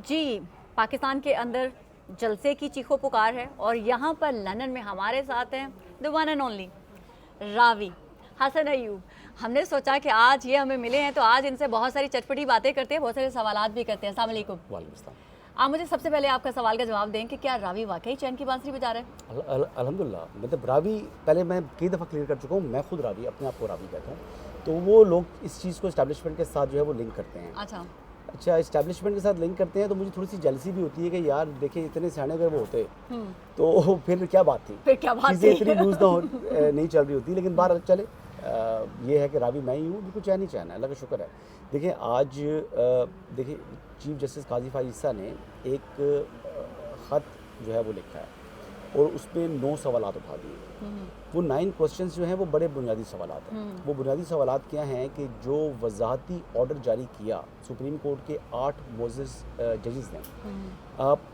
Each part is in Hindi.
जी, पाकिस्तान के अंदर जलसे की चीखों पुकार है और यहाँ पर लंदन में हमारे साथ हैं the one and only Rawi Hasan Ayub. हमने सोचा कि आज ये हमें मिले हैं तो आज इनसे बहुत सारी चटपटी बातें करते हैं, बहुत सारे सवालात भी करते हैं। अस्सलाम वालेकुम। वालेकुम सलाम। आप मुझे सबसे पहले आपका सवाल का जवाब दें कि क्या रावी वाकई चैन की बांसुरी बजा रहे हैं? अल्हम्दुलिल्लाह, मतलब रावी पहले मैं कई दफ़ा क्लियर कर चुका हूँ, मैं खुद रावी अपने आप को रावी कहता हूँ। तो वो लोग इस चीज़ को इस्टेब्लिशमेंट के साथ जो है वो लिंक करते हैं। अच्छा, इस्टेब्लिशमेंट के साथ लिंक करते हैं तो मुझे थोड़ी सी जेलसी भी होती है कि यार देखिए इतने सियाने अगर वो होते तो फिर क्या बात थी, चीज़ें इतनी लूज ना हो नहीं चल रही होती। लेकिन बाहर चले ये है कि रावी मैं ही हूँ, बिल्कुल चैन ही चैन है, अल्लाह का शुक्र है। देखिए आज देखिए चीफ जस्टिस काजी फाइज ईसा ने एक ख़त जो है वो लिखा है और उस पर 9 सवालात उठा दिए। वो 9 क्वेश्चंस जो हैं वो बड़े बुनियादी सवालात हैं। वो बुनियादी सवालात क्या हैं कि जो वजाहती ऑर्डर जारी किया सुप्रीम कोर्ट के 8 मोअज़्ज़ज़ जजेस ने,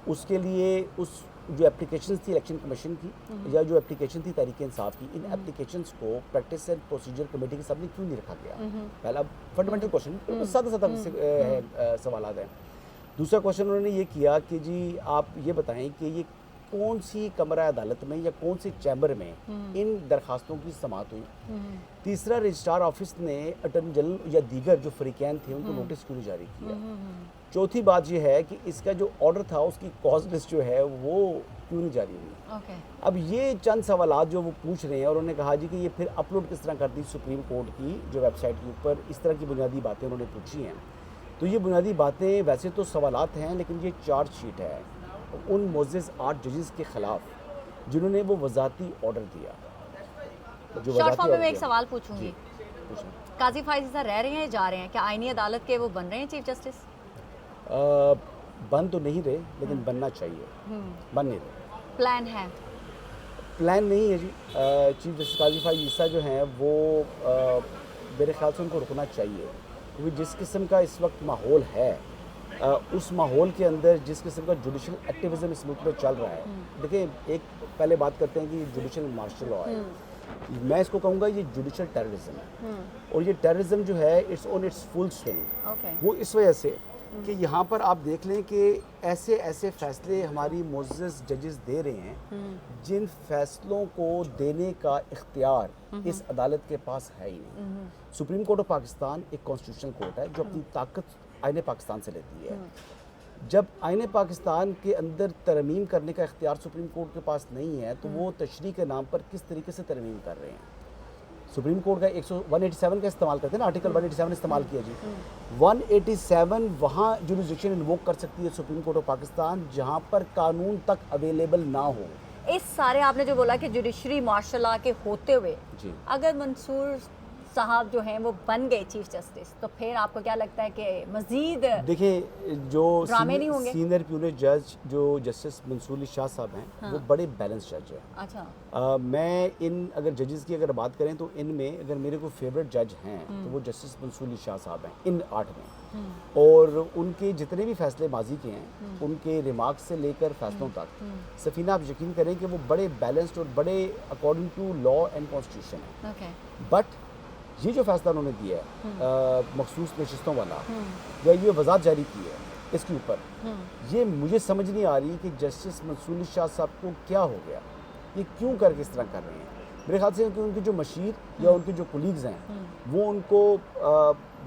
उसके लिए उस जो एप्लीकेशन थी इलेक्शन कमीशन की या जो एप्लीकेशन थी तहरीक इंसाफ की, इन एप्लीकेशंस को प्रैक्टिस एंड प्रोसीजर कमेटी के सामने क्यों नहीं रखा गया? पहला फंडामेंटल क्वेश्चन, सादा सवालात हैं। दूसरा क्वेश्चन उन्होंने ये किया कि जी आप ये बताएं कि ये कौन सी कमरा अदालत में या कौन सी चैम्बर में इन दरखास्तों की समाअत हुई। तीसरा, रजिस्ट्रार ऑफिस ने अटर्नी जनरल या दीगर जो फरीकैन थे उनको नोटिस क्यों नहीं जारी किया। चौथी बात यह है कि इसका जो ऑर्डर था उसकी कॉज लिस्ट जो है वो क्यों नहीं जारी हुई। अब ये चंद सवालात जो वो पूछ रहे हैं और उन्होंने कहा जी कि ये फिर अपलोड किस तरह कर दी सुप्रीम कोर्ट की जो वेबसाइट के ऊपर, इस तरह की बुनियादी बातें उन्होंने पूछी हैं। तो ये बुनियादी बातें वैसे तो सवालात हैं, लेकिन ये चार्जशीट है उन मुअज़्ज़ज़ 8 जजेस के ख़िलाफ़ जिन्होंने वो वज़ाती ऑर्डर दिया। जो शॉर्ट फॉर्म में मैं एक सवाल पूछूंगी, काजी फाइज ईसा रह रहे हैं, जा रहे हैं, क्या आईनी अदालत के वो बन रहे हैं चीफ जस्टिस? बन तो नहीं रहे, लेकिन बनना चाहिए। बन नहीं रहे। प्लान है? प्लान नहीं है जी। चीफ जस्टिस काजी फाइज ईसा जो हैं वो मेरे ख्याल से उनको रुकना चाहिए, क्योंकि जिस किस्म का इस वक्त माहौल है, उस माहौल के अंदर जिस किस्म का जुडिशल एक्टिविज़म इस मुल्क में चल रहा है। देखिए एक पहले बात करते हैं कि जुडिशल मार्शल लॉ है, मैं इसको कहूँगा ये जुडिशल टेररिज्म है। और ये टेररिज्म जो है it's on it's full swing. वो इस वजह से कि यहाँ पर आप देख लें कि ऐसे ऐसे फैसले हमारी मुअज़्ज़ज़ जजेस दे रहे हैं जिन फैसलों को देने का इख्तियार इस अदालत के पास है ही नहीं। सुप्रीम कोर्ट ऑफ पाकिस्तान एक कॉन्स्टिट्यूशनल कोर्ट है जो अपनी ताकत आईने पाकिस्तान से लेती है। जब आईने पाकिस्तान के अंदर तरमीम करने का इख्तियार सुप्रीम कोर्ट के पास नहीं है तो वो तशरीह के नाम पर किस तरीके से तरमीम कर रहे हैं। सुप्रीम कोर्ट का 187 का इस्तेमाल करते हैं ना, आर्टिकल 187 इस्तेमाल किया जी। 187 वहाँ जुरिसडिक्शन इन्वोक कर सकती है सुप्रीम कोर्ट ऑफ पाकिस्तान जहाँ पर कानून तक अवेलेबल ना हो। इस सारे आपने जो बोला कि जुडिशरी मार्शल लॉ के होते हुए जी अगर मंसूर साहब जो हैं वो बन गए चीफ जस्टिस, तो फिर आपको क्या लगता है कि मजीद देखिए जो ड्रामे नहीं होंगे? सीनियर प्यूनर जज जो जस्टिस मंसूर अली शाह साहब हैं वो बड़े बैलेंस जज हैं। अच्छा। मैं इन अगर जजेस की अगर बात करें तो इनमें अगर मेरे को फेवरेट जज हैं तो वो जस्टिस मंसूर अली शाह साहब हैं इन 8 में। और उनके जितने भी फैसले माजी के हैं, उनके रिमार्क्स से लेकर फैसलों तक, सफीना आप यकीन करें कि वो बड़े बैलेंस्ड और बड़े according to law and constitution है। बट ये जो फैसला उन्होंने दिया है मखसूस नशिस्तों वाला या ये वजाहत जारी की है इसके ऊपर, ये मुझे समझ नहीं आ रही कि जस्टिस मंसूर अली शाह साहब को क्या हो गया, ये क्यों करके इस तरह कर रहे हैं। मेरे ख्याल से उनके जो मशीर या उनके जो कोलीग्स हैं वो उनको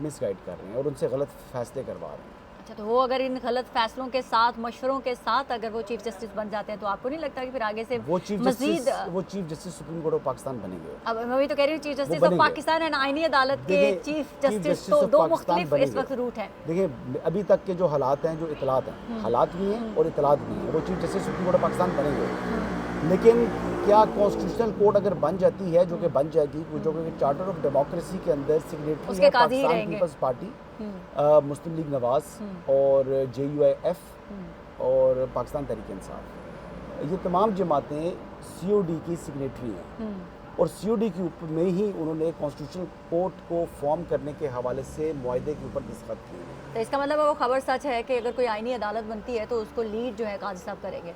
मिसगाइड कर रहे हैं और उनसे गलत फैसले करवा रहे हैं। अच्छा, तो वो अगर इन गलत फैसलों के साथ, मशवरों के साथ अगर वो चीफ जस्टिस बन जाते हैं तो आपको नहीं लगता कि फिर आगे से वो chief justice supreme court of Pakistan बनेंगे? अब मैं भी तो कह रही हूँ chief justice of Pakistan and आईनी अदालत के चीफ जस्टिस तो दो मुख्तलिफ इस वक्त रूट हैं। देखिए अभी तक के जो हालात हैं, जो इतलात हैं, हालात भी हैं और इतलात भी हैं, वो chief justice supreme court of Pakistan बनेंगे। लेकिन क्या कॉन्स्टिट्यूशनल कोर्ट अगर बन जाती है, जो कि बन जाएगी, जो कि चार्टर ऑफ डेमोक्रेसी के अंदर सिग्नेटरी है पाकिस्तान पीपल्स पार्टी, मुस्लिम लीग नवाज और JUIF और पाकिस्तान तहरीक इंसाफ, ये तमाम जमातें COD की सिग्नेटरी हैं और COD के ऊपर में ही उन्होंने कॉन्स्टिट्यूशनल कोर्ट को फॉर्म करने के हवाले से मुआहदे के ऊपर दस्तखत किए हैं। तो इसका मतलब वो खबर सच है कि अगर कोई आईनी अदालत बनती है तो उसको लीड जो है काजी साहब करेंगे?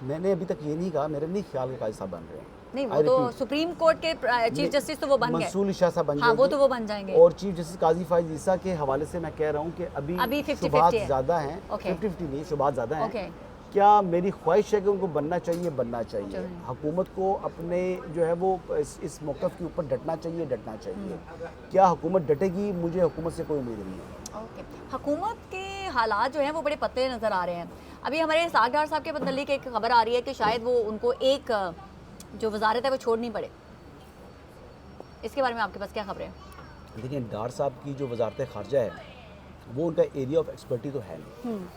मैंने अभी तक ये नहीं कहा, मेरे नहीं ख्याल के काजी साहब बन रहे हैं। नहीं, वो तो सुप्रीम कोर्ट के चीफ जस्टिस तो वो बन गए, मंसूर शाह साहब बन हाँ, वो तो वो बन जाएंगे। और चीफ जस्टिस काजी फाइज ईसा के हवाले से मैं कह रहा हूँ कि अभी 50-50 शुबहात है। ज़्यादा हैं, Okay. 50-50 नहीं, शुबहात ज़्यादा हैं। Okay. क्या मेरी ख्वाहिश है कि उनको बनना चाहिए। हुकूमत को अपने जो है वो इस मौक़िफ़ के ऊपर डटना चाहिए। क्या हुकूमत डटेगी? मुझे हुकूमत से कोई उम्मीद नहीं है। ओके, हुकूमत के हालात जो हैं वो बड़े पतले नज़र आ रहे हैं। अभी हमारे सागडार साहब के मतलब एक खबर आ रही है कि शायद वो उनको एक जो वजारत है वो छोड़नी पड़े। इसके बारे में आपके पास क्या खबर है? देखिए, डार साहब की जो वजारत ख़ारजा है वो उनका एरिया ऑफ एक्सपर्टी तो है नहीं।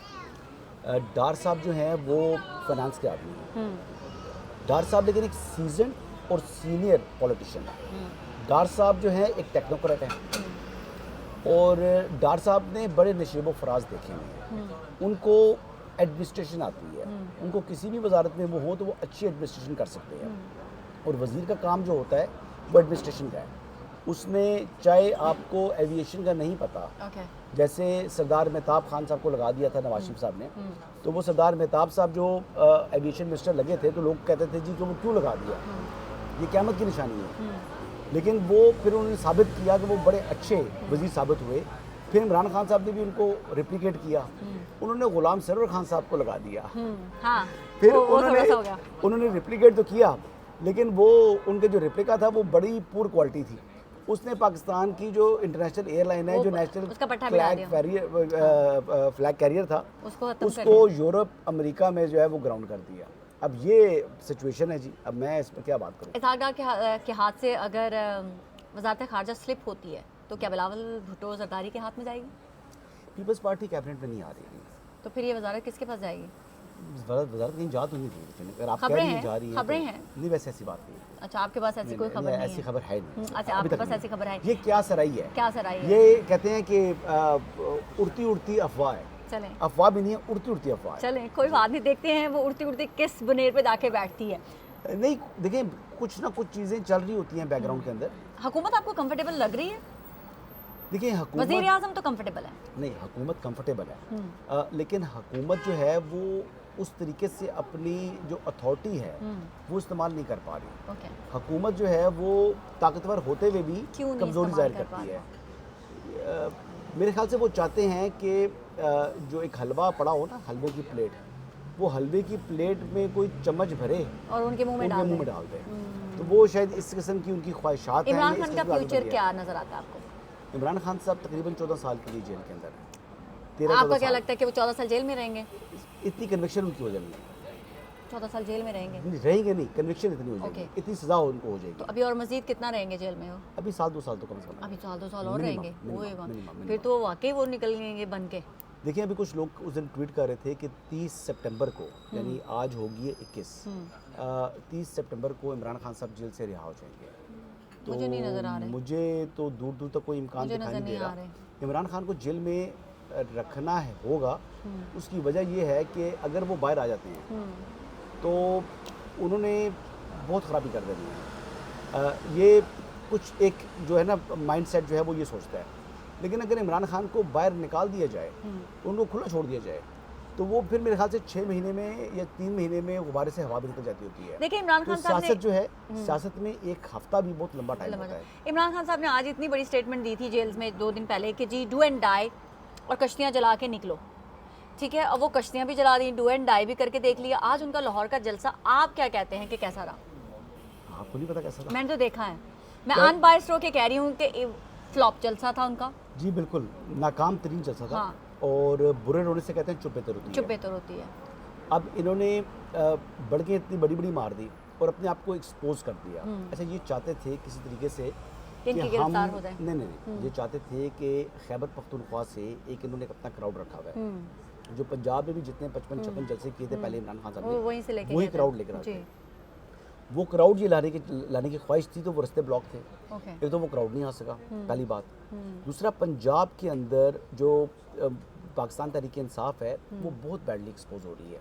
डार साहब जो हैं वो फाइनेंस के आदमी हैं। डार साहब लेकिन एक सीजन और सीनियर पॉलिटिशियन है। डार साहब जो है एक टेक्नोक्रेट हैं और डार साहब ने बड़े नशीबो फराज देखे हुए हैं। उनको एडमिनिस्ट्रेशन आती है, उनको किसी भी वजारत में वो हो तो वो अच्छी एडमिनिस्ट्रेशन कर सकते हैं। और वज़ीर का काम जो होता है वो एडमिनिस्ट्रेशन का है। उसने चाहे आपको एविएशन का नहीं पता, जैसे सरदार मेहताब खान साहब को लगा दिया था नवाज शरीफ साहब ने, तो वो सरदार मेहताब साहब जो एविएशन मिनिस्टर लगे थे तो लोग कहते थे जी कि वो क्यों लगा दिया, ये क़यामत की निशानी है। लेकिन वो फिर उन्होंने साबित किया कि वो बड़े अच्छे वज़ीर साबित हुए। फिर इमरान खान साहब ने भी उनको रिप्लिकेट किया, उन्होंने गुलाम सरवर खान साहब को लगा दिया। हाँ, फिर उन्होंने रिप्लिकेट तो किया, लेकिन वो उनके जो रिप्लिका था वो बड़ी पुअर क्वालिटी थी। उसने पाकिस्तान की जो इंटरनेशनल एयरलाइन है, जो नेशनल फ्लैग कैरियर था, उसको यूरोप अमेरिका में जो है वो ग्राउंड कर दिया। अब ये सिचुएशन है जी, अब मैं इस पर क्या बात करूँ। इसहाक डार के हाथ से अगर वज़ारत ख़ारजा स्लिप होती है तो क्या बिलावल भुट्टो ज़रदारी के हाथ में जाएगी? पीपल्स पार्टी कैबिनेट में नहीं आ रही, तो फिर ये वज़ारत किसके पास जाएगी? वज़ारत कहीं जा तो नहीं रही। अगर आप कह रही हैं जा रही है, खबरें हैं, नहीं वैसे ऐसी बात नहीं। अच्छा, आपके पास ऐसी कोई खबर नहीं है? ऐसी खबर है नहीं। अच्छा, आपके पास ऐसी खबर है? ये क्या सराई है? क्या सराई है? ये कहते हैं कि उड़ती उड़ती अफवाह है। चलें, अफवाह भी नहीं है, उड़ती उड़ती अफवाह है। चलें, कोई बात नहीं, देखते हैं वो उड़ती उड़ती किस बुनेर पे जाके बैठती है। नहीं, देखिए, कुछ ना कुछ चीज़ें चल रही होती हैं बैकग्राउंड के अंदर। हुकूमत आपको कंफर्टेबल लग रही है? देखिए, हुकूमत, वज़ीर आज़म तो कंफर्टेबल है। नहीं, हुकूमत कंफर्टेबल है, लेकिन हुकूमत जो है वो उस तरीके से अपनी जो अथॉरिटी है वो इस्तेमाल नहीं कर पा रही। हुकूमत जो है वो ताकतवर होते हुए भी कमज़ोरी ज़ाहिर करती है। मेरे ख्याल से वो चाहते हैं कि जो एक हलवा पड़ा हो ना, हलवे की प्लेट, वो हलवे की प्लेट में कोई चम्मच भरे और उनके मुंह में डाल दे। तो वो शायद इस किस्म की उनकी ख्वाहिशात हैं। इमरान खान का फ्यूचर क्या नज़र आता है आपको? इमरान खान साहब तकरीबन 14 साल के लिए जेल के अंदर है। आपका क्या लगता है कि वो 14 साल जेल में रहेंगे? इतनी कन्विक्शन उनकी हो जाएगी। 14 साल जेल में रहेंगे? नहीं, कन्विक्शन इतनी हो जाएगी, इतनी सजा उनको हो जाएगी। तो अभी और मजीद कितना रहेंगे जेल में? अभी 1-2 साल तो कम से कम। अभी 1-2 साल और रहेंगे? फिर तो वाकई वो निकलेंगे बन के। देखिए, अभी कुछ लोग उस दिन ट्वीट कर रहे थे कि 30 सितंबर को, यानी आज होगी 21, 30 सितंबर को इमरान खान साहब जेल से रिहा हो जाएंगे। तो मुझे नहीं नज़र आ रहा है। मुझे तो दूर दूर तक कोई इम्कान दिखाई नहीं दे रहा। इमरान खान को जेल में रखना होगा। उसकी वजह यह है कि अगर वो बाहर आ जाते हैं तो उन्होंने बहुत ख़राबी कर देनी है। ये कुछ एक जो है ना माइंडसेट जो है वो ये सोचता है। लेकिन अगर इमरान खान को बाहर निकाल दिया जाए, उनको खुला छोड़ दिया जाए, तो वो फिर मेरे ख्याल से 6 महीने में या 3 महीने में गुब्बारे से हवा भी निकल जाती होती है। देखिए, इमरान खान साहब सियासत जो है, सियासत में एक हफ्ता भी बहुत लंबा टाइम होता है। इमरान खान साहब ने आज इतनी बड़ी स्टेटमेंट दी थी जेल में 2 दिन पहले कि जी डू एंड डाई और कश्तियाँ जला के निकलो। ठीक है, अब वो कश्तियाँ भी जला दी, डू एंड डाई भी करके देख लिया। आज उनका लाहौर का जलसा आप क्या कहते हैं कि कैसा रहा? आपको नहीं पता कैसा रहा? मैंने तो देखा है, मैं अनबायस्ड होके कह रही हूँ कि फ्लॉप जलसा था उनका। जी बिल्कुल, नाकाम तरीन जलसा था। हाँ। और बुरे रोने से कहते हैं चुप बेहतर होती है। अब इन्होंने बढ़ के इतनी बड़ी बड़ी मार दी और अपने आप को एक्सपोज कर दिया। अच्छा, ये चाहते थे किसी तरीके से कि हम हो जाए। नहीं, ये चाहते थे कि खैबर पख्तूनख्वा से एक इन्होंने अपना क्राउड रखा हुआ है। जो पंजाब में भी जितने 55-56 जलसे किए थे पहले इमरान खान साहब ने, वही क्राउड लेकर आते थे। वो क्राउड ये लाने की ख्वाहिश थी तो वो रास्ते ब्लॉक थे। एक तो वो क्राउड नहीं आ सका, पहली बात। दूसरा, पंजाब के अंदर जो पाकिस्तान तहरीक इंसाफ है वो बहुत बैडली एक्सपोज हो रही है।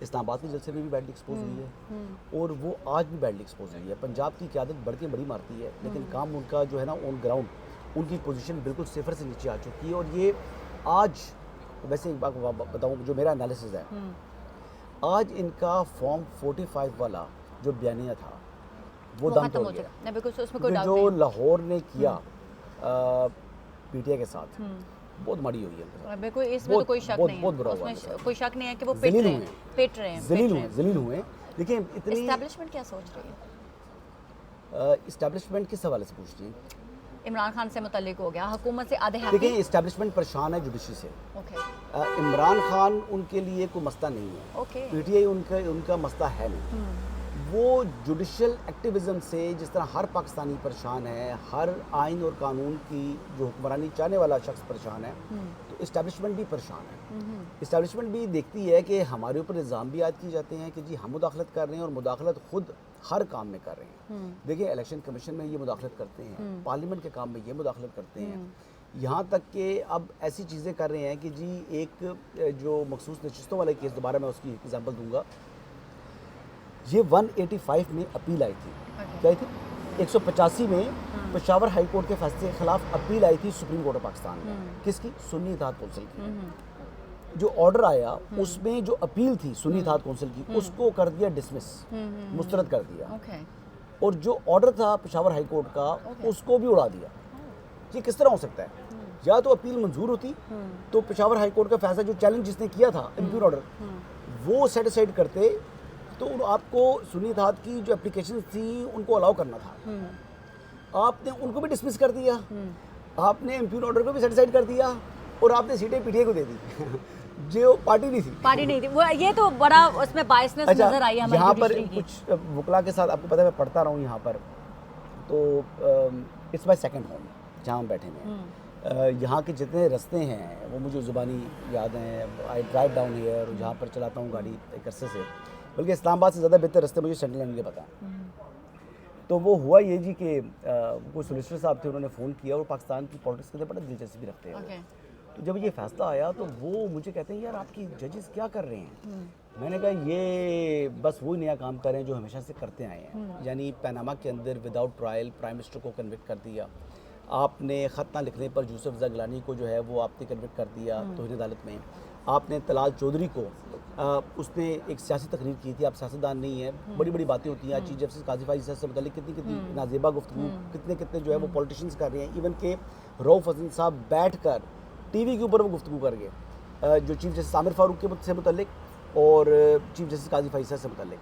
इस्लामाबाद के जलसे में भी बैडली एक्सपोज हुई है और वो आज भी बैडली एक्सपोज हुई है। पंजाब की क़यादत बढ़ के बड़ी मारती है, लेकिन काम उनका जो है ना ऑन ग्राउंड, उनकी पोजीशन बिल्कुल सिफर से नीचे आ चुकी है। और ये आज, वैसे एक बात बताऊँ जो मेरा एनालिसिस है, आज इनका फॉर्म 45 वाला जो बयानिया था वो दम खत्म तोड़ हो गया। चुका नहीं, बिल्कुल उसमें कोई क्योंकि डाउट जो नहीं है। लाहौर ने किया पीटीआई के साथ बहुत माड़ी हुई है उनके साथ। बिल्कुल, इसमें तो बहुत- कोई शक बहुत- नहीं बहुत है, बुरा हुआ उसमें उनके साथ। कोई शक नहीं है कि वो जलील हुए पिट रहे हैं जलील हुए। देखिए इतनी एस्टैब्लिशमेंट क्या सोच रही है? इस्टेब्लिशमेंट किस हवाले से पूछ रही हैं? इमरान खान से मुतल्लिक हो गया, हुकूमत से आधे देखिए हैप्पी। इस्टेब्लिशमेंट परेशान है जुडिशरी से। ओके इमरान खान उनके लिए कोई मसला नहीं है, ओके पीटीआई उनका मसला है नहीं। वो जुडिशल एक्टिविज्म से जिस तरह हर पाकिस्तानी परेशान है, हर आइन और कानून की जो हुक्मरानी चाहने वाला शख्स परेशान है, तो इस्टेब्लिशमेंट भी परेशान है। इस्टेब्लिशमेंट भी देखती है कि हमारे ऊपर इल्ज़ाम भी आयद किए जाते हैं कि जी हम मुदाखलत कर रहे हैं, और मुदाखलत खुद हर काम में कर रहे हैं। देखिए इलेक्शन कमीशन में ये मुदाखलत करते हैं, पार्लियामेंट के काम में ये मुदाखलत करते हैं, यहाँ तक कि अब ऐसी चीज़ें कर रहे हैं कि जी एक जो मखसूस नशिस्तों वाले केस, दोबारा मैं उसकी एग्जांपल दूंगा, ये 185 में अपील आई थी। क्या आई थी? 185 में पेशावर हाई कोर्ट के फैसले के खिलाफ अपील आई थी सुप्रीम कोर्ट ऑफ पाकिस्तान में। किसकी? सुन्नी इत्तेहाद कौंसिल की। जो ऑर्डर आया उसमें जो अपील थी सुन्नी इत्तेहाद कौंसिल की, उसको कर दिया डिसमिस, मुस्तरद कर दिया। ओके और जो ऑर्डर था पेशावर हाई कोर्ट का, उसको भी उड़ा दिया। ये किस तरह हो सकता है? या तो अपील मंजूर होती तो पेशावर हाई कोर्ट का फैसला जो चैलेंज जिसने किया था इम्प्यून ऑर्डर, वो सेटिसाइड करते तो आपको सुन्नी इत्तेहाद की जो एप्लीकेशन थी उनको अलाउ करना था। आपने उनको भी डिसमिस कर दिया, आपने इम्प्यून ऑर्डर को भी सेटिसाइड कर दिया, और आपने सीटें पीटीआई को दे दी जो पार्टी नहीं थी। वो ये तो बड़ा उसमें बायसनेस नजर आई हमारी यहाँ पर जुडिशरी की। कुछ वकला के साथ आपको पता है मैं पढ़ता रहा हूँ यहाँ पर, तो इट्स माई सेकंड होम जहाँ हम बैठे हैं। यहाँ के जितने रास्ते हैं वो मुझे ज़ुबानी याद हैं। आई ड्राइव डाउन हियर, और जहाँ पर चलाता हूँ गाड़ी एक अरसे से, बल्कि इस्लामाबाद से ज़्यादा बेहतर रास्ते मुझे सेंट्रल लैंड के पता हैं। तो वो हुआ ये जी कि कोई सोलिसिटर साहब थे, उन्होंने फ़ोन किया, और पाकिस्तान की पॉलिटिक्स के अंदर बड़ा दिलचस्पी रखते हैं। ओके तो जब ये फैसला आया तो वो मुझे कहते हैं यार आपकी जजेस क्या कर रहे हैं? मैंने कहा ये बस वही नया काम कर रहे हैं जो हमेशा से करते आए हैं। यानी पनामा के अंदर विदाउट ट्रायल प्राइम मिनिस्टर को कन्विक्ट कर दिया। आपने ख़त ना लिखने पर यूसुफ ज़गलानी को जो है वो आपने कन्विक्ट कर दिया तौहीन अदालत में। आपने तलाल चौधरी को उसने एक सियासी तकरीर की थी, आप सियासतदान नहीं है, बड़ी बड़ी बातें होती हैं। चीफ जस्टिस काजी फाइज से मतलब कितनी नाजेबा गुफ्तगू कितने जो है वो पॉलिटिशियंस कर रहे हैं। इवन के रऊफ़ हसन साहब बैठ कर टीवी के ऊपर वो गुफ्तगू कर गए, जो चीफ जस्टिस आमिर फारूक के से मुतल्लिक और चीफ जस्टिस काजी फाइज से मुतल्लिक।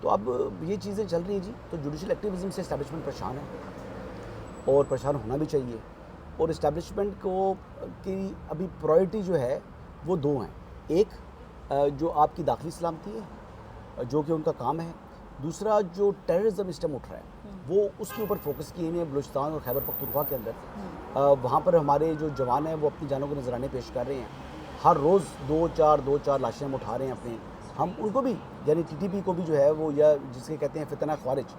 तो अब ये चीज़ें चल रही हैं जी। तो जुडिशल एक्टिविज़म से इस्टेब्लिशमेंट परेशान है, और परेशान होना भी चाहिए। और इस्टेब्लिशमेंट को की अभी प्रायोरिटी जो है वो दो हैं। एक जो आपकी दाखिली सलामती है, जो कि उनका काम है। दूसरा जो टेररिज्म इस टाइम उठ रहा है वो उसके ऊपर फोकस किए हुए हैं। बलूचिस्तान और खैबर पख्तूनख्वा के अंदर वहाँ पर हमारे जो जवान हैं वो अपनी जानों के नजराने पेश कर रहे हैं। हर रोज़ दो चार लाशें हम उठा रहे हैं अपने। हम उनको भी, यानी टीटीपी को भी जो है वो, या जिसके कहते हैं फितना ख्वारिज,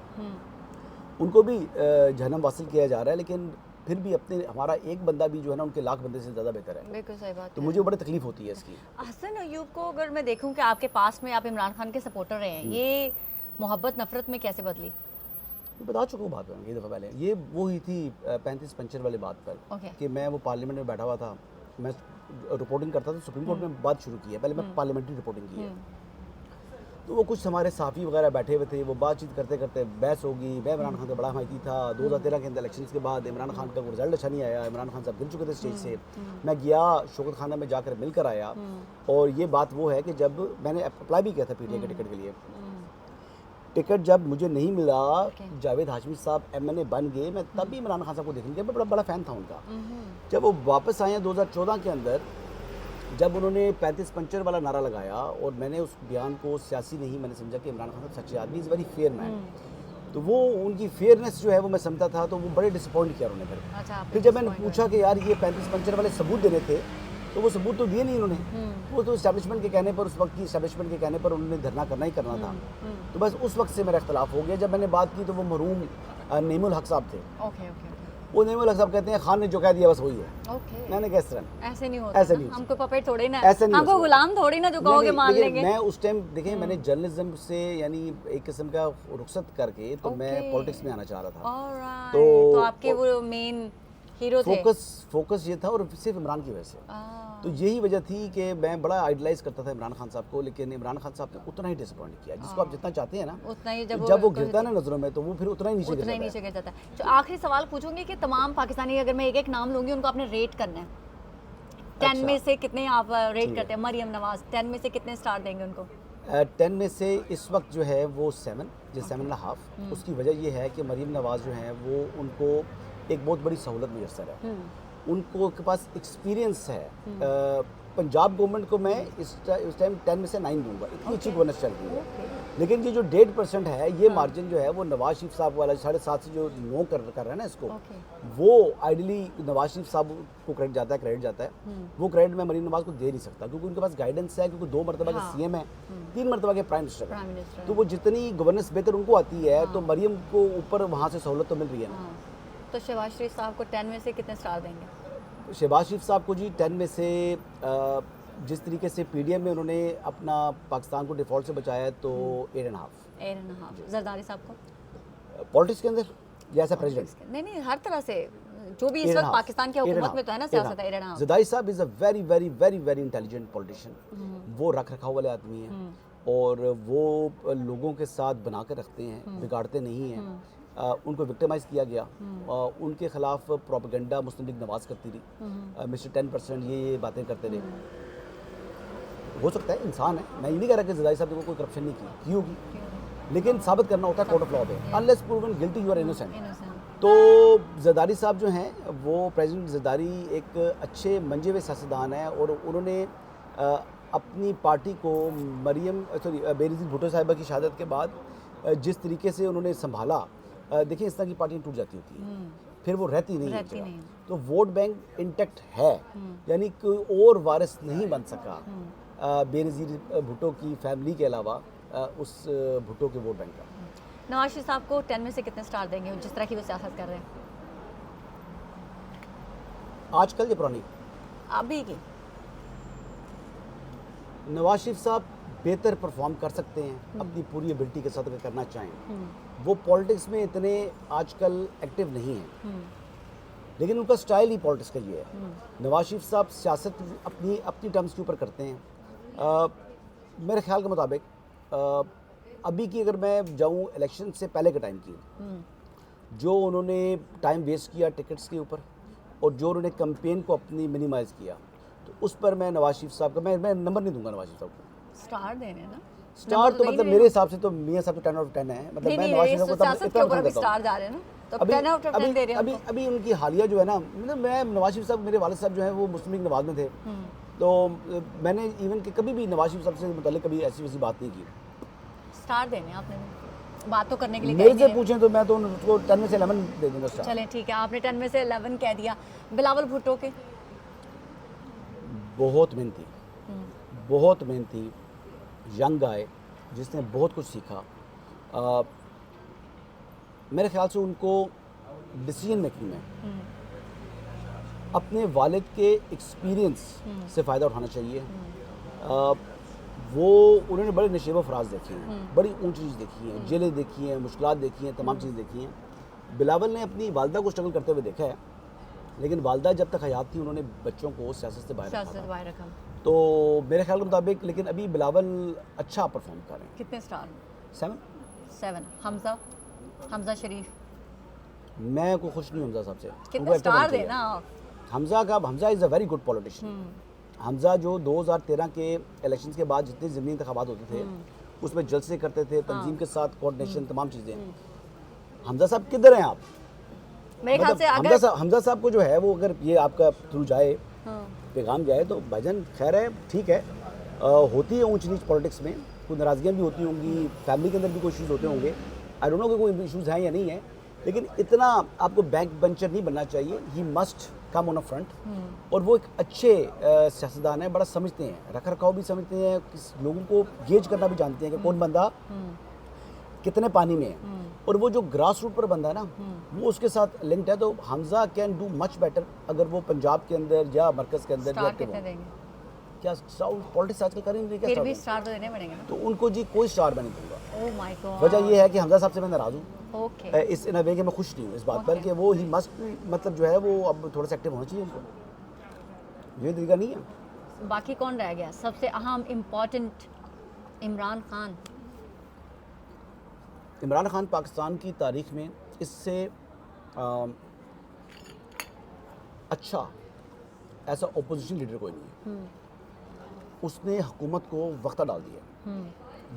उनको भी जहन्नम वासिल किया जा रहा है। लेकिन फिर भी अपने हमारा एक बंदा भी जो है ना उनके लाख बंदे से ज़्यादा बेहतर है। बिल्कुल सही बात तो है। मुझे बड़ी तकलीफ होती है इसकी। हसन अयूब को अगर मैं देखूं कि आपके पास में आप इमरान खान के सपोर्टर रहे हैं, ये मोहब्बत नफरत में कैसे बदली? मैं बता चुका हूँ बात में, ये दफ़ा पहले ये वो ही थी 35 पंचर वाली बात पर। ओके कि मैं वो पार्लियामेंट में बैठा हुआ था, मैं रिपोर्टिंग करता था। सुप्रीम कोर्ट में बात शुरू की है, पहले मैं पार्लियामेंट्री रिपोर्टिंग की है। तो वो कुछ हमारे साफ़ी वगैरह बैठे हुए थे, वो बातचीत करते करते बहस होगी। मैं इमरान खान का बड़ा हमायती था। 2013 के अंदर इलेक्शन के बाद इमरान खान का रिजल्ट अच्छा नहीं आया, इमरान खान साहब गिर चुके थे स्टेज से। मैं गया शौकत खाना में जाकर मिलकर आया, और ये बात वो है कि जब मैंने अप्लाई भी किया था पीटीआई के टिकट के लिए, टिकट जब मुझे नहीं मिला, जावेद हाशमी साहब एमएनए बन गए, मैं तब भी इमरान खान साहब को देखने गया, मैं बड़ा फ़ैन था उनका। जब वो वापस आए 2014 के अंदर, जब उन्होंने 35 पंचर वाला नारा लगाया, और मैंने उस बयान को सियासी नहीं, मैंने समझा कि इमरान खान साहब सच्चे आदमी, इज़ वेरी फेयर मैन। तो वो उनकी फेयरनेस जो है वो मैं समझता था, तो वो बड़े डिसअपॉइंट किया उन्होंने फिर। अच्छा, फिर जब मैंने पूछा कि यार ये 35 पंचर वाले सबूत देने थे, तो वो सबूत तो दिए नहीं उन्होंने। वो तो इस्टेब्लिशमेंट के कहने पर, उस वक्त की इस्टेब्लिशमेंट के कहने पर उन्होंने धरना करना ही करना था। तो बस उस वक्त से मेरा इख्तलाफ हो गया। जब मैंने बात की तो वो मरहूम नईमुल हक साहब थे। ओके ओके वो नईमुल हक साहब कहते हैं खान ने जो कह दिया बस वही है। ओके मैंने कहा इस तरह ऐसे नहीं होता, ऐसे नहीं हो हमको पपेट थोड़ी ना, ऐसे नहीं हो हमको सकता। गुलाम थोड़ी ना जो कहोगे मान लेकिन लेंगे। मैं उस टाइम देखिए मैंने जर्नलिज्म से यानी एक किस्म का रुखसत करके तो मैं पॉलिटिक्स में आना चाह रहा था। तो आपके वो मेन हीरो थे। फोकस ये था, और सिर्फ इमरान की वजह से। तो यही वजह थी कि मैं बड़ा आइडलाइज करता था इमरान खान साहब को, लेकिन इमरान खान साहब ने उतना ही डिसअपॉइंट किया जिसको आप जितना चाहते हैं ना, उतना ही जब वो गिरता है ना नजरों में, तो वो फिर उतना ही नीचे गिर जाता है। तो आखिरी सवाल पूछूंगी कि तमाम पाकिस्तानी, अगर मैं एक एक नाम लूंगी, उनको आपने रेट करना है। 10 में से कितने आप रेट करते हैं? मरियम नवाज 10 में से कितने स्टार देंगे उनको? 10 में से इस वक्त जो है वो 7, जो 7.5। उसकी वजह ये है कि मरीम नवाज़ जो है वो उनको एक बहुत बड़ी सहूलत मुयसर है, उनको के पास एक्सपीरियंस है। पंजाब गवर्नमेंट को मैं इस टाइम 10 में से 9 दूंगा, इतनी अच्छी गवर्नेंस चल रही है। लेकिन ये जो 1.5% है, ये मार्जिन जो है वो नवाज शरीफ साहब वाला 7.5 से जो 9 कर रहा है ना इसको, वो आइडली नवाज शरीफ साहब को क्रेडिट जाता है। वो क्रेडिट मैं मरीम नवाज को दे नहीं सकता, क्योंकि उनके पास गाइडेंस है, क्योंकि 2 मरतबा के CM है, 3 मरतबा के प्राइम मिनिस्टर है। तो वो जितनी गवर्नेंस बेहतर उनको आती है, तो मरीम को ऊपर वहाँ से सहूलत तो मिल रही है ना। तो शहबाज शरीफ साहब को 10 में से कितने स्टार देंगे? शहबाज शरीफ साहब को जी 10 में से जिस तरीके से PDM में उन्होंने अपना पाकिस्तान को डिफ़ॉल्ट से बचाया है, तो 8.5। जरदारी साहब को पॉलिटिक्स के अंदर या ऐसा प्रेसिडेंट? नहीं, हर तरह से जो भी इस वक्त पाकिस्तान की हुकूमत में तो है ना, सियासत है। 8.5। जरदारी साहब is a very very very very intelligent politician. वो रख रखाव वाले आदमी हैं, और वो लोगों के साथ बना कर रखते हैं, बिगाड़ते नहीं हैं। उनको विक्टिमाइज किया गया, उनके खिलाफ प्रोपेगेंडा मुस्लिम लीग नवाज करती रही, मिस्टर 10% ये बातें करते रहे। हो सकता है इंसान है, मैं ये नहीं कह रहा कि जरदारी साहब ने कोई करप्शन नहीं की होगी, लेकिन साबित करना होता है कोर्ट ऑफ लॉ में, unless proven guilty you are innocent. तो जरदारी साहब जो हैं, वो प्रेसिडेंट जरदारी एक अच्छे मंजे हुए सियासतदान हैं, और उन्होंने अपनी पार्टी को बेनज़ीर भुट्टो साहिबा की शहादत के बाद जिस तरीके से उन्होंने संभाला, देखिए इस तरह की पार्टियाँ टूट जाती होती हैं, फिर वो रहती नहीं। तो वोट बैंक इंटैक्ट है, यानी कोई और वारिस नहीं बन सका बेनज़ीर भुट्टो की फैमिली के अलावा उस भुट्टो के वोट बैंक का। नवाज शरीफ साहब को 10 में से कितने स्टार देंगे, जिस तरह की वो सियासत कर रहे हैं आजकल? ये पुरानी अभी की? नवाज शरीफ साहब बेहतर परफॉर्म कर सकते हैं अपनी पूरी एबिलिटी के साथ, अगर करना चाहें। वो पॉलिटिक्स में इतने आजकल एक्टिव नहीं हैं, लेकिन उनका स्टाइल ही पॉलिटिक्स का ये है। नवाज शरीफ साहब सियासत अपनी टर्म्स के ऊपर करते हैं। मेरे ख्याल के मुताबिक अभी की अगर मैं जाऊं इलेक्शन से पहले के टाइम की, जो उन्होंने टाइम वेस्ट किया टिकट्स के ऊपर, और जो उन्होंने कैंपेन को अपनी मिनिमाइज़ किया, तो उस पर मैं नवाज शरीफ साहब का मैं नंबर नहीं दूंगा। नवाज शरीफ साहब को स्टार देने ना, स्टार तो मतलब मेरे हिसाब से तो मियां साहब तो 10 आउट ऑफ 10 है। मतलब मैं नवाज शरीफ को इतना स्टार जा रहे हैं ना, तो 10 आउट ऑफ 10 दे रहे हैं। अभी उनकी हालिया जो है ना, मतलब मैं नवाज शरीफ साहब, मेरे वालिद साहब जो है वो मुस्लिम लीग नवाज में थे, तो मैंने इवन कि कभी भी नवाज शरीफ साहब से मुताल्लिक कभी ऐसी वैसी बात नहीं की। स्टार देने आपने बात तो करने के लिए मेरे से पूछें तो मैं तो उनको 10 में से 11 दे दूंगा स्टार। चलें ठीक है, आपने 10 में से 11 कह दिया। बिलावल भुट्टो के बहुत मेहनती यंग आए, जिसने बहुत कुछ सीखा। मेरे ख्याल से उनको डिसीजन मेकिंग में अपने वालिद के एक्सपीरियंस से फ़ायदा उठाना चाहिए। वो उन्होंने बड़े नशेब फराज देखे हैं, बड़ी ऊंची चीज़ देखी हैं, जेलें देखी हैं, मुश्किलात देखी हैं, तमाम चीज़ देखी हैं। बिलावल ने अपनी वालदा को स्ट्रगल करते हुए देखा है, लेकिन वालदा जब तक हयात थी उन्होंने बच्चों को सियासत से बाहर रखा। तो मेरे ख्याल के मुताबिक लेकिन अभी बिलावल अच्छा परफॉर्म कर रहे हैं। कितने स्टार? 7। हमजा शरीफ, मैं को खुश नहीं हमजा साहब से। कितने स्टार देना? Hamza is a very good politician. Hamza जो 2013 के इलेक्शंस के बाद जितने ज़मीनी इंतखाबात होते थे, उसमें जलसे करते थे, तंजीम के साथ कोऑर्डिनेशन, तमाम चीज़ें। हमजा साहब किधर हैं आप? मेरे ख्याल से अगर हमजा साहब को जो है वो अगर ये आपका थ्रू जाए, पैगाम जाए, तो भाईजान खैर है, ठीक है। होती है ऊंच नीच पॉलिटिक्स में, कोई नाराज़गियाँ भी होती होंगी, फैमिली के अंदर भी कोई इशूज़ होते होंगे, आई डोंट नो कि कोई इशूज़ हैं या नहीं है, लेकिन इतना आपको बैक बेंचर नहीं बनना चाहिए। He must come on a front. और वो एक अच्छे सियासतदान है, बड़ा समझते हैं, रख रखाव भी समझते हैं, लोगों को गेज करना भी जानते हैं कि कौन बंदा कितने पानी में है, और वो जो ग्रास रूट पर बंदा है ना, वो उसके साथ लिंक्ड है। तो Hamza can do much better अगर वो पंजाब के अंदर या मरकज़ के अंदर क्या पॉलिटिक्स आजकल कर नहीं, फिर भी स्टार तो देने पड़ेंगे ना। तो उनको जी कोई स्टार मैं नहीं दूंगा। Oh my God. वजह ये है कि हमजा साहब से मैं नाराज़ हूँ। ओके। इस इन अ वे कि मैं खुश नहीं हूँ इस बात पर कि वो ही मस्ट मतलब जो है वो अब थोड़ा सा एक्टिव होना चाहिए उनको। ये तरीका नहीं है। बाकी कौन रह गया सबसे अहम इम्पोर्टेंट? इमरान खान। इमरान खान पाकिस्तान की तारीख में इससे अच्छा ऐसा ओपोजिशन लीडर कोई नहीं है। उसने हुकूमत को वक्ता डाल दिया।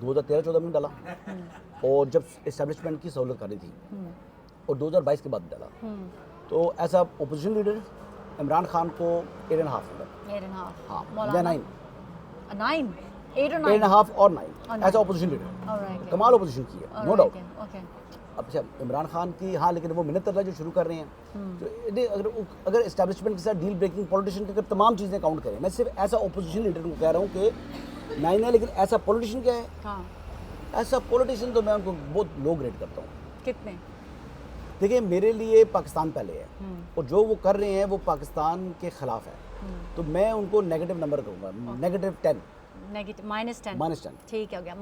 2013-14 में डाला और जब इस्टेब्लिशमेंट की सहूलत कर रही थी और 2022 के बाद डाला। तो ऐसा ओपोजिशन लीडर इमरान खान को 8.5 नंबर। 8.5। हाँ, मौलाना 9 8 और 9 8.5 और 9 ऐसा ओपोजिशन लीडर कमाल ओपोजिशन की है, नो डाउट। अब अच्छा इमरान खान की, हाँ, लेकिन वो मिन्नत अल्लाह जो शुरू कर रहे हैं, तो अगर इस्टेब्लिशमेंट के साथ डील ब्रेकिंग पॉलिटिशियन की अगर तमाम चीज़ें काउंट करें, मैं सिर्फ ऐसा ओपोजिशन लीडर को कह रहा हूँ कि 9 है, लेकिन ऐसा पॉलिटिशियन क्या है? हाँ। ऐसा पॉलिटिशियन तो मैं उनको बहुत लो ग्रेड करता हूँ। कितने? देखिए मेरे लिए पाकिस्तान पहले है और जो वो कर रहे हैं वो पाकिस्तान के खिलाफ है, तो मैं उनको नेगेटिव नंबर कहूँगा, -10। -10। ठीक है, हो गया।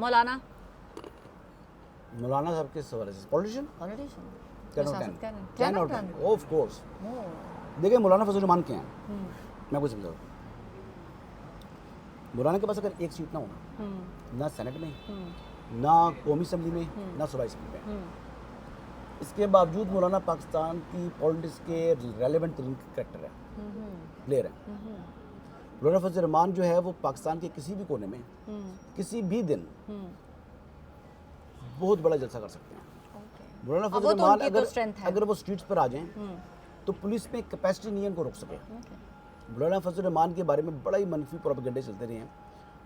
मौलाना साहब के सवाल से पॉलिटिशियन 10 और 10 ऑफ कोर्स। देखिए मौलाना फजल रहमान क्या हैं, मैं कुछ समझाऊँ। मौलाना के पास अगर एक सीट ना हो, ना सेनेट में, ना कौमी असम्बली में, ना सूबाई असम्बली में, इसके बावजूद मौलाना पाकिस्तान की पॉलिटिक्स के रेलेवेंट तरीन करेक्टर है, प्लेयर है। मौलाना फजल रहमान जो है वो पाकिस्तान के किसी भी कोने में किसी भी दिन बहुत बड़ा जलसा कर सकते हैं। मौलाना फजल रहमान अगर वो स्ट्रीट्स पर आ जाएं तो पुलिस में कैपेसिटी नहीं है उनको रोक सके। मौलाना फजल रहमान के बारे में बड़ा ही मनफी प्रोपेगेंडे चलते रहे हैं।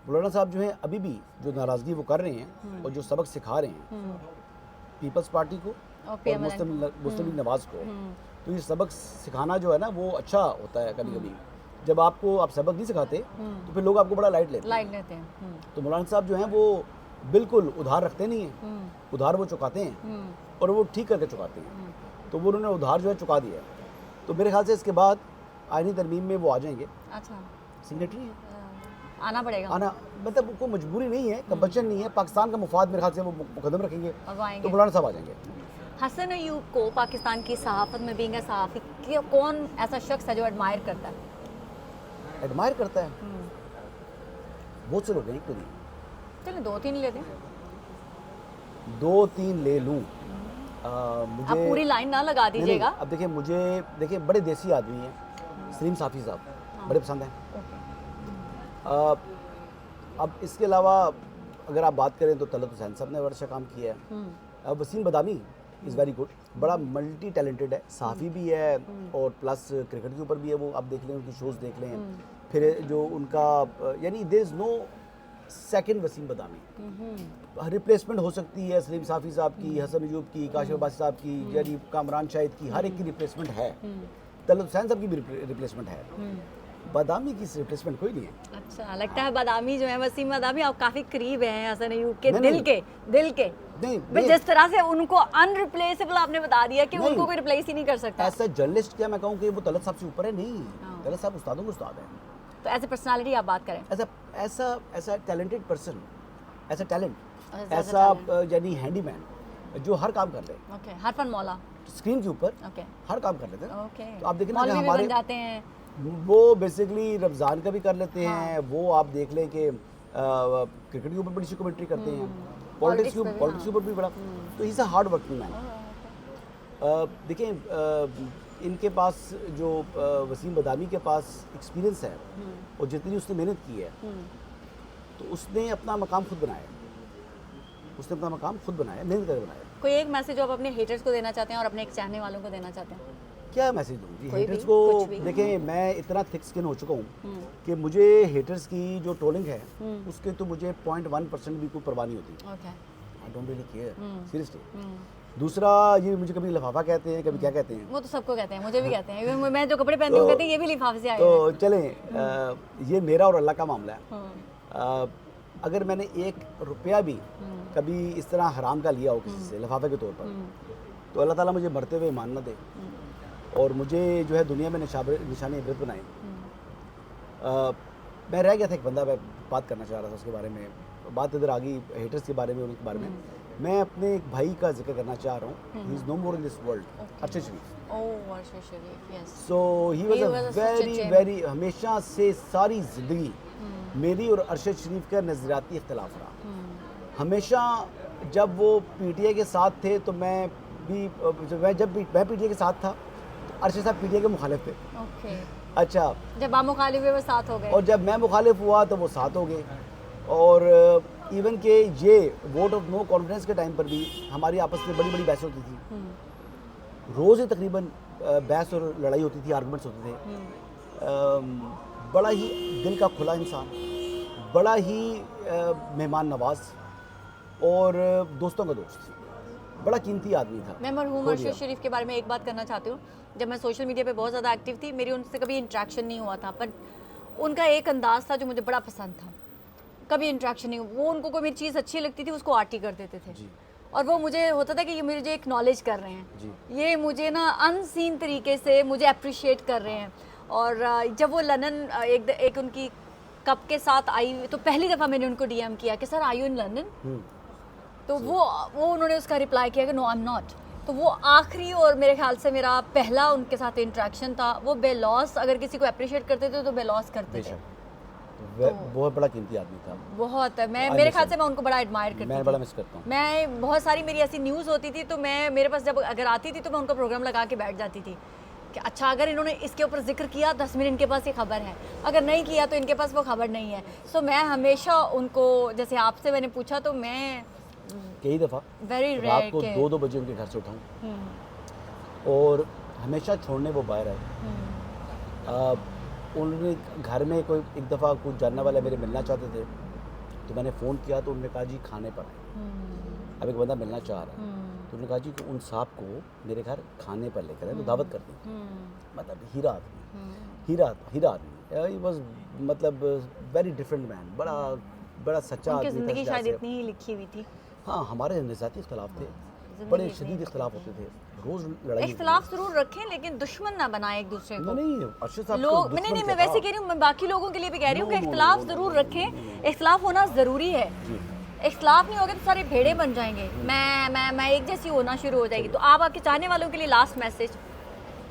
मौलाना साहब जो हैं अभी भी जो नाराज़गी वो कर रहे हैं और जो सबक सिखा रहे हैं पीपल्स पार्टी को और मुस्लिम लीग नवाज को, तो ये सबक सिखाना जो है ना वो अच्छा होता है। कभी कभी जब आप सबक नहीं सिखाते तो फिर लोग आपको बड़ा लाइट लेते हैं। तो मौलाना साहब जो हैं वो बिल्कुल उधार रखते नहीं हैं, उधार वो चुकाते हैं और वो ठीक करके चुकाते हैं। तो वो उन्होंने उधार जो है चुका दिया है। तो मेरे ख्याल से इसके बाद आईनी तरमीम में वो आ जाएंगे। अच्छा, सिग्नेटरी है, आना पड़ेगा, आना मतलब कोई मजबूरी नहीं है, कंपल्शन नहीं है, पाकिस्तान का मुफाद मेरे ख्याल से वो मुकदम रखेंगे तो मौलाना साहब आ जाएंगे। हसन अयूब को पाकिस्तान की सहाफ़त में बीइंग अ सहाफ़ी कौन ऐसा शख्स है जो एडमायर करता है? एडमायर करता है बहुत से लोग हैं, एक तो नहीं। चलिए 2-3 ले दें। 2-3 ले लूँ? मुझे आप पूरी लाइन ना लगा दीजिएगा। अब देखिए बड़े देसी आदमी हैं, सलीम साफ़ी साहब बड़े पसंद हैं। अब इसके अलावा अगर आप बात करें तो तलत हुसैन साहब ने बड़ा अच्छा काम किया है। अब वसीम बदामी इज़ वेरी गुड, बड़ा मल्टी टैलेंटेड है, सहाफ़ी भी है और प्लस क्रिकेट के ऊपर भी है। वो आप देख लें, उनकी शोज़ देख लें। फिर जो उनका यानी there is no second Waseem Badami. Replacement हो सकती है सलीम साफ़ी साहब की, हसन अयूब की, काशिफ अब्बासी साहब की, यानी कामरान शाहिद की, हर एक की रिप्लेसमेंट है। तलत हुसैन साहब की भी रिप्लेसमेंट है, बदामी की रिप्लेसमेंट कोई नहीं है। अच्छा, लगता है बदामी जो है वसीम बदामी आप काफ़ी करीब हैं हसन अयूब के दिल के। नहीं, जिस तरह से उनको अनरिप्लेसेबल आपने बता दिया कि उनको कोई रिप्लेस ही नहीं कर सकता। ऐसा जर्नलिस्ट क्या मैं कहूँ कि वो तलत साहब से ऊपर है? नहीं, तलत साहब उस्तादों के उस्ताद हैं। तो ऐसे पर्सनालिटी आप बात करें, ऐसा टैलेंटेड पर्सन, ऐसा टैलेंट, ऐसा यानी हैंडीमैन जो हर काम कर ले। हर फन मौला स्क्रीन के ऊपर हर काम कर लेते हैं। तो आप देखिए ना हमारे जाते हैं वो बेसिकली रमज़ान का भी कर लेते हैं। वो आप देख लें कि क्रिकेट के ऊपर बड़ी सी कमेंट्री करते हैं, पॉलिटिक्स के ऊपर भी बड़ा। तो is a hard working man. देखिए इनके पास जो वसीम बदामी के पास एक्सपीरियंस है और जितनी उसने मेहनत की है तो उसने अपना मकाम खुद बनाया, मेहनत करके बनाया। कोई एक मैसेज आप अपने हेटर्स को देना चाहते हैं और अपने एक चाहने वालों को देना चाहते हैं? क्या मैसेज दूँ हेटर्स को? देखें मैं इतना थिक स्किन हो चुका हूँ कि मुझे हेटर्स की जो ट्रोलिंग है उसके तो मुझे 0.1% भी कोई परवाह नहीं होती। I don't really care seriously. दूसरा ये मुझे कभी लिफाफा कहते हैं, कभी क्या कहते हैं, वो तो सबको कहते हैं, मुझे भी कहते हैं। मैं जो कपड़े पहनती हूँ कहते हैं ये भी लिफाफे से आए हैं। तो चलें ये मेरा और अल्लाह का मामला है। अगर मैंने 1 रुपया भी कभी इस तरह हराम का लिया हो किसी से लिफाफे के तौर पर, तो अल्लाह ताला मुझे मरते हुए ईमान न दे और मुझे जो है दुनिया में निशानी इबरत बनाए। मैं रह गया था एक बंदा, मैं बात करना चाह रहा था उसके बारे में, बात इधर आ गई हेटर्स के बारे में, उनके बारे में। मैं अपने एक भाई का जिक्र करना चाह रहा हूँ, he is no more in this world, Arshad Sharif. Oh Arshad Sharif, yes. So he was a very हमेशा से सारी ज़िंदगी मेरी और अरशद शरीफ का नज़रियाती इख्तिलाफ रहा। हमेशा जब वो पीटीआई के साथ थे तो मैं पीटीआई के साथ था तो अरशद साहब पीटीआई के मुखालिफ थे। ओके। अच्छा, जब आप मुखालिफ हुए वो साथ हो गए, और जब मैं मुखालिफ हुआ तो वो साथ हो गए। और इवन के ये वोट ऑफ नो कॉन्फिडेंस के टाइम पर भी हमारी आपस में बड़ी बड़ी बहस होती थी, रोज़ ही तकरीबन बहस और लड़ाई होती थी, आर्गुमेंट्स होते थे। बड़ा ही दिल का खुला इंसान, बड़ा ही मेहमान नवाज और दोस्तों का दोस्त, बड़ा कीमती आदमी था। मैं मरहूम अरशद शरीफ के बारे में एक बात करना चाहती हूँ। जब मैं सोशल मीडिया पे बहुत ज़्यादा एक्टिव थी, मेरी उनसे कभी इंटरेक्शन नहीं हुआ था, पर उनका एक अंदाज़ था जो मुझे बड़ा पसंद था। कभी इंटरेक्शन नहीं, वो उनको कोई मेरी चीज़ अच्छी लगती थी उसको आर्टी कर देते थे जी। और वो मुझे होता था कि ये मुझे एक्नॉलेज कर रहे हैं जी। ये मुझे ना अनसीन तरीके से मुझे अप्रिशिएट कर रहे हैं। और जब वो लंदन एक उनकी कप के साथ आई तो पहली दफ़ा मैंने उनको डीएम किया कि sir I you in London, तो वो उन्होंने उसका रिप्लाई किया कि नो आई एम नॉट। तो वो आखिरी और मेरे ख्याल से मेरा पहला उनके साथ इंटरेक्शन था। वो बेलॉस अगर किसी को अप्रिशिएट करते थे तो बेलॉस करते थे। बहुत बड़ा कीमती आदमी था, बहुत। मैं मेरे ख्याल से मैं उनको बड़ा एडमायर करती थी, मैं बड़ा मिस करता हूँ। मैं बहुत सारी मेरी ऐसी न्यूज़ होती थी तो मैं मेरे पास जब अगर आती थी तो मैं उनका प्रोग्राम लगा के बैठ जाती थी कि अच्छा अगर इन्होंने इसके ऊपर जिक्र किया 10 मिनट इनके पास ये खबर है, अगर नहीं किया तो इनके पास वो खबर नहीं है। सो मैं हमेशा उनको, जैसे आपसे मैंने पूछा तो मैं कई दफ़ा वेरी रात को 2-2 बजे उनके घर से उठाऊँ और हमेशा छोड़ने वो बाहर आए। उन्होंने घर में कोई एक दफ़ा कुछ जानने वाला मेरे मिलना चाहते थे तो मैंने फ़ोन किया तो उन्होंने कहा जी खाने पर आए, अब एक बंदा मिलना चाह रहा है। तो उन्होंने कहा जी कि उन साहब को मेरे घर खाने पर लेकर आए तो दावत कर दी। मतलब हीरा आदमी, ही वाज मतलब वेरी डिफरेंट मैन, बड़ा सच्चा आदमी था। ज़िंदगी शायद इतनी ही लिखी हुई थी। हाँ, हमारे नज़ाती इख्तिलाफ थे, बड़े शदीद इख्तिलाफ होते थे, रोज़ लड़ाई। इख्तिलाफ जरूर रखें लेकिन दुश्मन ना बनाए एक दूसरे को। नहीं, अरशद साहब लोग नहीं, मैं वैसे कह रही हूँ, मैं बाकी लोगों के लिए भी कह रही हूँ कि इख्तिलाफ जरूर रखें, इख्तिलाफ होना ज़रूरी है। इख्तिलाफ नहीं होगा तो सारे भेड़े बन जाएंगे, मैं एक जैसी होना शुरू हो जाएगी। तो आप आपके चाहने वालों के लिए लास्ट मैसेज?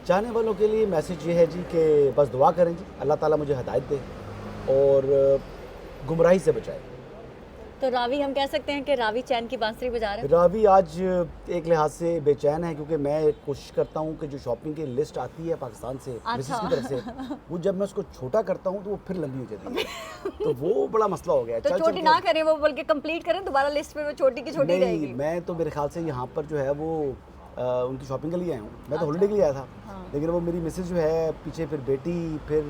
चाहने वालों के लिए मैसेज ये है जी कि बस दुआ करें जी, अल्लाह ताला मुझे हिदायत दे और गुमराही से बचाए। तो रावी हम कह सकते हैं कि रावी चैन की बांसुरी बजा रहे हैं। रावी आज एक लिहाज से बेचैन है क्योंकि मैं कोशिश करता हूँ कि जो शॉपिंग की लिस्ट आती है पाकिस्तान से मिसेस की तरफ से, वो जब मैं उसको छोटा करता हूँ तो वो फिर लंबी हो जाती है। तो वो बड़ा मसला हो गया। तो छोटी ना करें, वो बल्कि कंप्लीट करें दोबारा लिस्ट में, वो छोटी की छोटी रहेगी। मैं तो मेरे ख्याल से यहाँ पर जो है वो उनकी शॉपिंग के लिए आया हूँ। मैं तो हॉलीडे के लिए आया था, लेकिन वो मेरी मिसेज जो है पीछे, फिर बेटी, फिर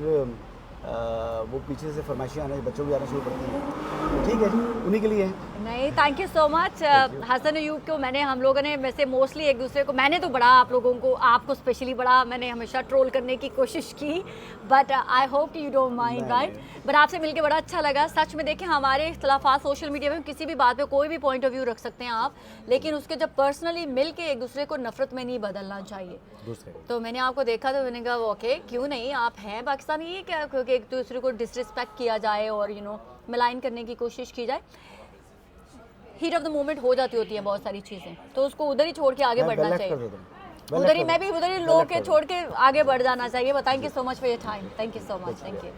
वो पीछे से फरमाइशें आने, बच्चों की आना शुरू करती हैं। ठीक है जी, उन्हीं के लिए है। नहीं, thank you so much. Hasan Ayub को हम लोगों ने वैसे मोस्टली एक दूसरे को, मैंने तो बड़ा आप लोगों को, आपको स्पेशली बड़ा मैंने हमेशा ट्रोल करने की कोशिश की, but I hope you don't mind, right. But आपसे मिलकर बड़ा अच्छा लगा। सच में देखें, हमारे इख्तिलाफात सोशल मीडिया में किसी भी बात पे कोई भी पॉइंट ऑफ व्यू रख सकते हैं आप, लेकिन उसके जब पर्सनली मिल के एक दूसरे को नफरत में नहीं बदलना चाहिए। तो मैंने आपको देखा तो मैंने कहा ओके, क्यों नहीं, आप हैं पाकिस्तानी, ये क्या क्योंकि एक दूसरे को डिसरिस्पेक्ट किया जाए और मिलाइन करने की कोशिश की जाए। हीट ऑफ द मोमेंट हो जाती होती है बहुत सारी चीज़ें, तो उसको उधर ही छोड़ के आगे बढ़ना चाहिए। उधर ही मैं भी उधर ही लोग के छोड़ के आगे बढ़ जाना चाहिए। Thank you so much for your time. Thank you so much. Thank you.